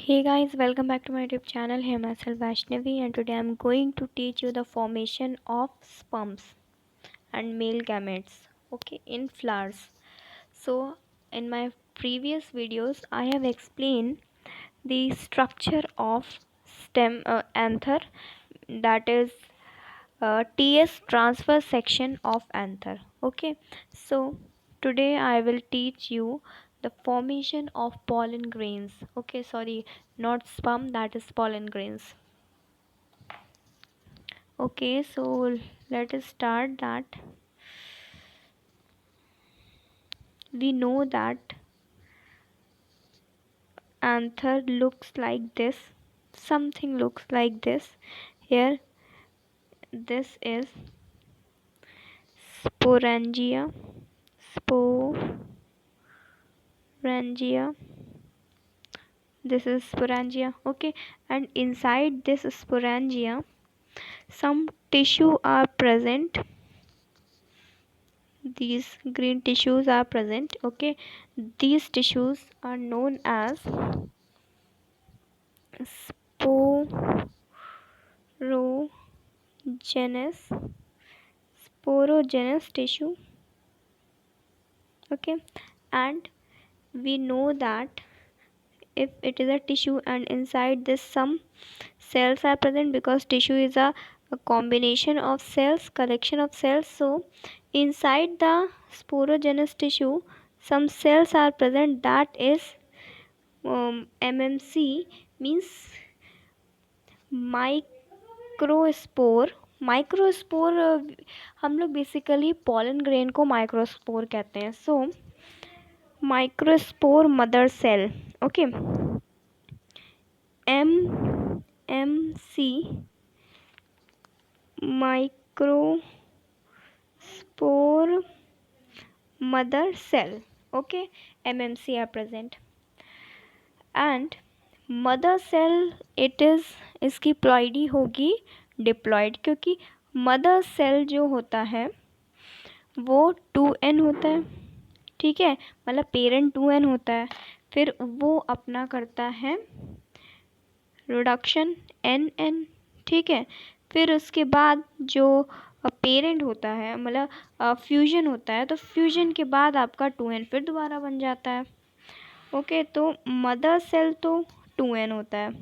Hey guys, welcome back to my YouTube channel. Here myself Vaishnavi, and today I'm going to teach you the formation of sperms and male gametes, okay, in flowers. So in my previous videos I have explained the structure of stem anther, that is TS transfer section of anther. Okay, so today I will teach you the formation of pollen grains. Okay, sorry, not sperm, that is pollen grains. Okay, so let us start that. We know that anther looks like this, something looks like this. Here, this is sporangia, sporangia. This is sporangia, okay, and inside this sporangia some tissue are present. These green tissues are present, okay. These tissues are known as sporogenous sporogenous tissue, okay. And we know that if it is a tissue and inside this some cells are present, because tissue is a combination of cells, collection of cells. So inside the sporogenous tissue some cells are present, that is MMC, means microspore. Microspore हम लोग basically pollen grain को microspore कहते हैं. So microspore mother cell, okay. MMC microspore mother cell, okay. MMC are present and mother cell, it is, इसकी ploidy होगी diploid, क्योंकि mother cell जो होता है वो 2n होता है, ठीक है. मतलब पेरेंट 2n होता है, फिर वो अपना करता है रिडक्शन NN, ठीक है. फिर उसके बाद जो पेरेंट होता है, मतलब फ्यूजन होता है, तो फ्यूजन के बाद आपका 2n फिर दोबारा बन जाता है, ओके. तो मदर सेल तो 2n होता है,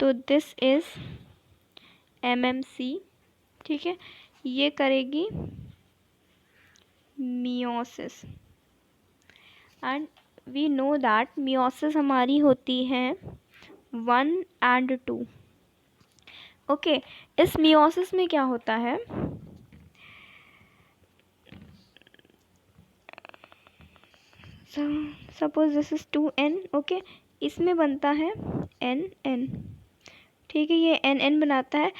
तो दिस इज MMC, ठीक है. ये करेगी meiosis, and we know that meiosis हमारी होती है 1 and 2, ओके. इस मियोसिस में क्या होता है, suppose this is 2n, okay. इसमें बनता है NN, ठीक है. ये NN बनाता है,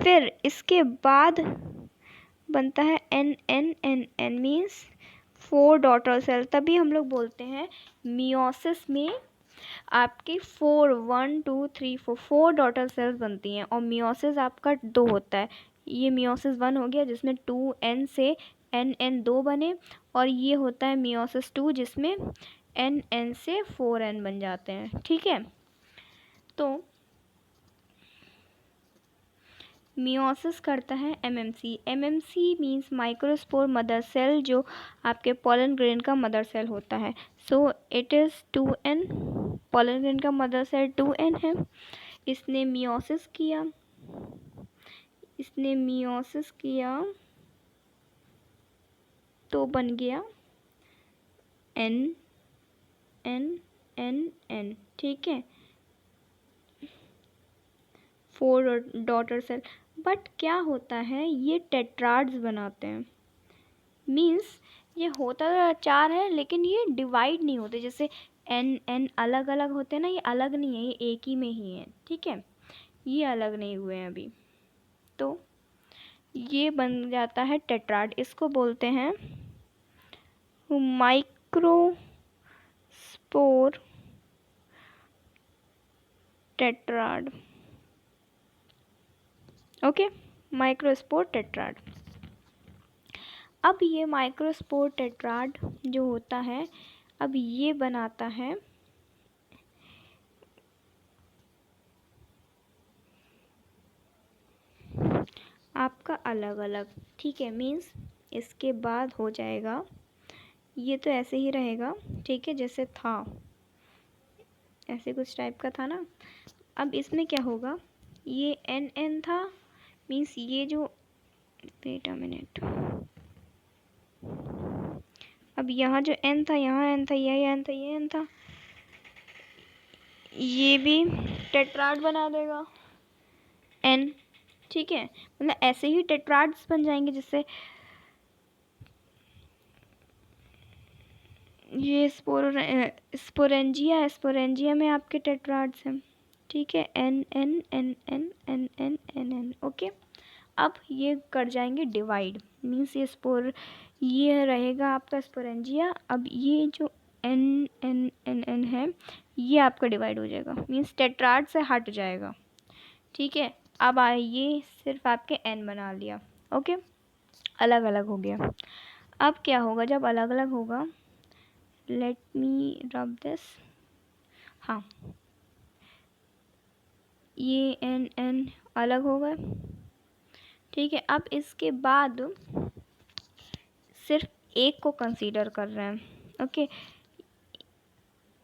फिर इसके बाद बनता है NN मीन्स 4 डॉटर सेल. तभी हम लोग बोलते हैं मियोसिस में आपकी 4 डॉटर सेल्स बनती हैं, और मियोसिस आपका 2 होता है. ये मियोसिस 1 हो गया जिसमें 2n से NN 2 बने, और ये होता है मियोसिस 2 जिसमें NN से 4n बन जाते हैं, ठीक है. तो मियोसिस करता है MMC means microspore mother cell, जो आपके पॉलन ग्रेन का मदर सेल होता है. So it is 2n, pollen grain का मदर सेल 2n है. इसने मियोसिस किया तो बन गया N, ठीक है. 4 डॉटर सेल. बट क्या होता है, ये टेट्राड्स बनाते हैं, मीन्स ये होता 4 है लेकिन ये डिवाइड नहीं होते. जैसे N अलग अलग होते हैं ना, ये अलग नहीं है, ये एक ही में ही है, ठीक है. ये अलग नहीं हुए हैं अभी, तो ये बन जाता है टेट्राड. इसको बोलते हैं microspore tetrad, okay. Microspore tetrad. अब ये माइक्रोस्पोर टेट्राड जो होता है, अब ये बनाता है अलग अलग, ठीक है। मीन्स इसके बाद हो जाएगा, ये तो ऐसे ही रहेगा, ठीक है, जैसे था, ऐसे कुछ टाइप का था ना। अब इसमें क्या होगा, ये एन एन था, मीन्स ये जो, वेट अ मिनट, अब यहाँ जो एन था, यहाँ एन था, ये एन था, ये एन था, ये भी टेट्राड बना देगा एन, ठीक है। मतलब ऐसे ही टेट्राड्स बन जाएंगे, जिससे ये स्पोरेंजिया, स्पोरेंजिया में आपके टेट्राड्स हैं, ठीक है, n n n n n n n n, okay. अब ये कर जाएंगे डिवाइड, मीन्स ये रहेगा आपका स्पोरेंजिया। अब ये जो एन एन एन एन है, ये आपका डिवाइड हो जाएगा, मीन्स टेट्राड से हट जाएगा, ठीक है। अब ये सिर्फ आपके एन बना लिया, ओके, अलग अलग हो गया। अब क्या होगा जब अलग अलग होगा, लेट मी रब दिस, हाँ, ये एन एन अलग हो गए, ठीक है। अब इसके बाद सिर्फ एक को कंसीडर कर रहे हैं, ओके।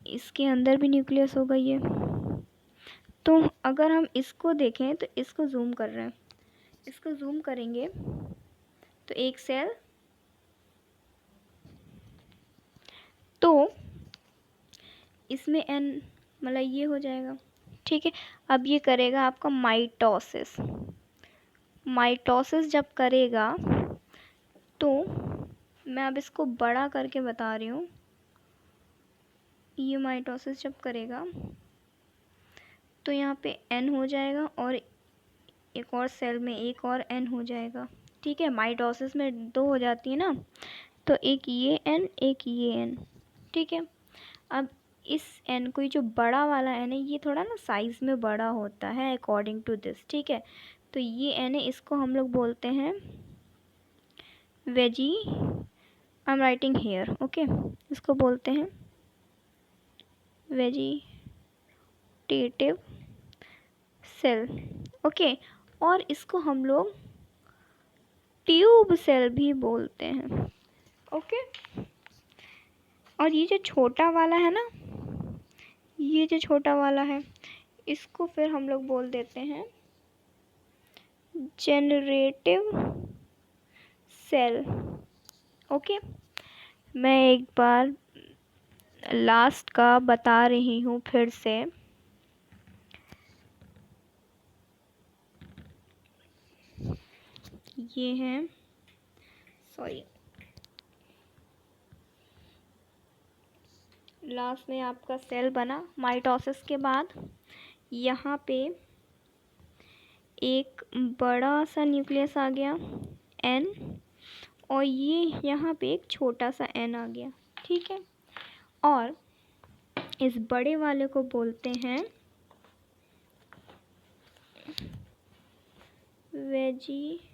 इसके अंदर भी न्यूक्लियस होगा ये, तो अगर हम इसको देखें तो इसको जूम कर रहे हैं, इसको जूम करेंगे तो एक सेल, तो इसमें एन मतलब ये हो जाएगा, ठीक है। अब ये करेगा आपका माइटोसिस, माइटोसिस जब करेगा तो मैं अब इसको बड़ा करके बता रही हूँ, ये माइटोसिस जब करेगा तो यहाँ पे एन हो जाएगा और एक और सेल में एक और एन हो जाएगा, ठीक है। माइटोसिस में दो हो जाती है ना, तो एक ये एन एक ये एन, ठीक है। अब इस एन को, ये जो बड़ा वाला एन है, ये थोड़ा ना साइज़ में बड़ा होता है अकॉर्डिंग टू दिस, ठीक है। तो ये एन है, इसको हम लोग बोलते हैं veggie, I am writing here, okay, इसको बोलते हैं वेजिटेटिव सेल, ओके। और इसको हम लोग ट्यूब सेल भी बोलते हैं, ओके। और ये जो छोटा वाला है ना, ये जो छोटा वाला है, इसको फिर हम लोग बोल देते हैं जनरेटिव सेल, ओके। मैं एक बार लास्ट का बता रही हूँ फिर से, ये है, सॉरी, लास्ट में आपका सेल बना माइटोसिस के बाद, यहाँ पे एक बड़ा सा न्यूक्लियस आ गया एन, और ये यहाँ पे एक छोटा सा एन आ गया, ठीक है। और इस बड़े वाले को बोलते हैं वेजिटेटिव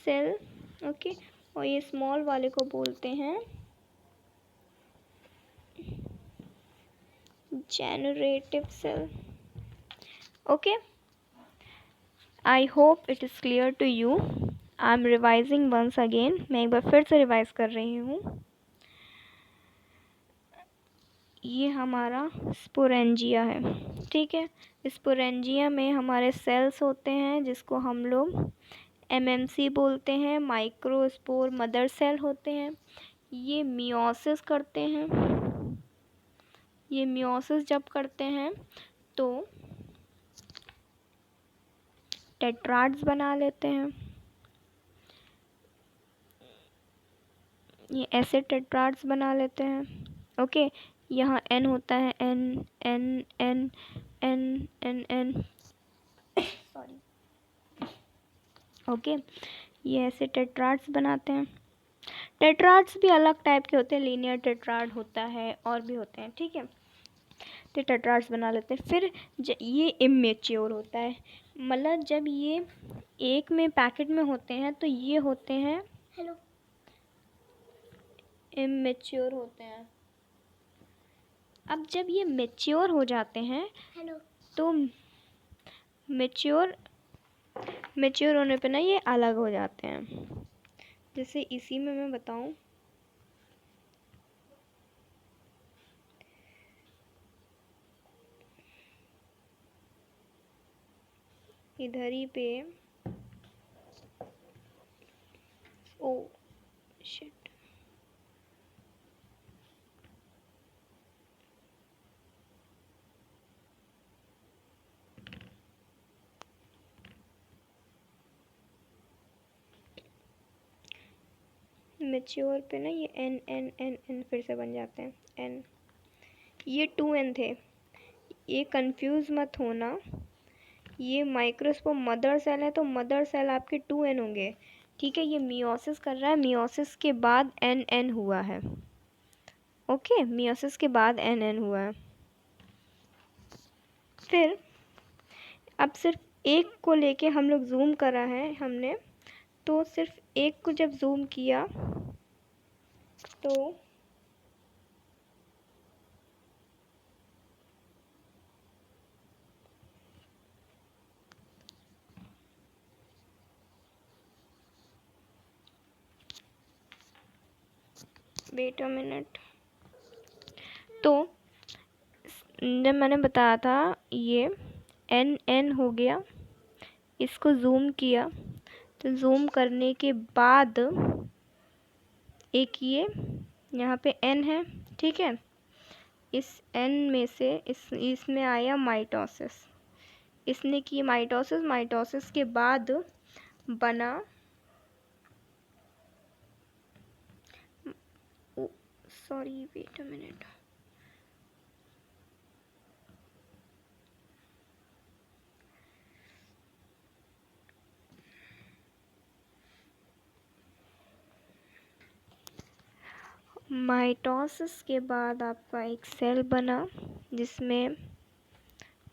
सेल, ओके। और ये स्मॉल वाले को बोलते हैं generative cell, okay. I hope it is clear to you. I am revising once again, मैं एक बार फिर से रिवाइज कर रही हूँ। ये हमारा स्पोरेंजिया है, ठीक है। स्पोरेंजिया में हमारे सेल्स होते हैं, जिसको हम लोग एमएमसी बोलते हैं, माइक्रोस्पोर मदर सेल होते हैं। ये मियोसिस करते हैं, ये मियोसिस जब करते हैं तो टेट्राड्स बना लेते हैं, ये ऐसे टेट्राड्स बना लेते हैं, ओके। यहाँ एन होता है, n n n n n n, sorry, okay. ये ऐसे टेट्राड्स बनाते हैं। टेट्राड्स भी अलग टाइप के होते हैं, लीनियर टेट्राड होता है और भी होते हैं, ठीक है। तो टेट्राड्स बना लेते हैं। फिर ये इमेच्योर होता है, मतलब जब ये एक में पैकेट में होते हैं तो ये होते हैं, हेलो, इमेच्योर होते हैं। अब जब ये मेच्योर हो जाते हैं, हेलो, तो मेच्योर मैच्योर होने पे ना ये अलग हो जाते हैं। जैसे इसी में मैं बताऊं, इधर ही पे, ओ शिट, मैच्योर पे ना ये एन एन एन एन फिर से बन जाते हैं एन, ये 2n थे, ये कंफ्यूज मत होना। ये माइक्रोस्पोम मदर सेल है तो मदर सेल आपके 2n होंगे, ठीक है। ये मियोसिस कर रहा है, मियोसिस के बाद एन एन हुआ है, ओके, मियोसिस के बाद एन एन हुआ है। फिर अब सिर्फ एक को लेके हम लोग जूम करा है हमने, तो सिर्फ एक को जब जूम किया तो वेट अ मिनट, तो जब मैंने बताया था ये एन एन हो गया, इसको जूम किया, तो जूम करने के बाद एक ये यहाँ पे एन है, ठीक है। इस एन में से इसमें आया माइटोसिस, इसने की माइटोसिस, माइटोसिस के बाद बना, sorry wait a minute, mitosis के बाद आपका एक सेल बना जिसमें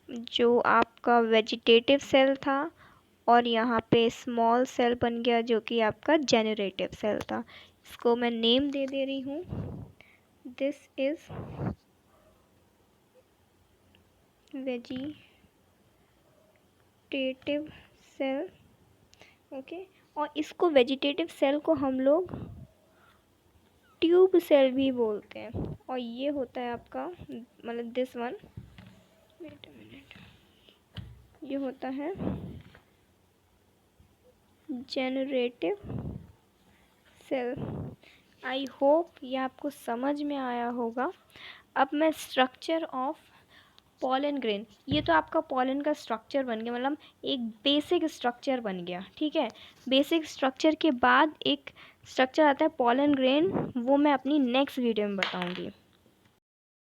जो आपका वेजिटेटिव सेल था, और यहाँ पे स्मॉल सेल बन गया जो कि आपका जेनरेटिव सेल था। इसको मैं नेम दे दे रही हूँ, this is vegetative cell, okay. और इसको वेजिटेटिव सेल को हम लोग ट्यूब सेल भी बोलते हैं, और ये होता है आपका, मतलब this one, wait a minute, ये होता है जेनरेटिव सेल। आई होप ये आपको समझ में आया होगा। अब मैं स्ट्रक्चर ऑफ पॉलन ग्रेन, ये तो आपका पॉलन का स्ट्रक्चर बन गया, मतलब एक बेसिक स्ट्रक्चर बन गया, ठीक है। बेसिक स्ट्रक्चर के बाद एक स्ट्रक्चर आता है पॉलन ग्रेन, वो मैं अपनी नेक्स्ट वीडियो में बताऊंगी।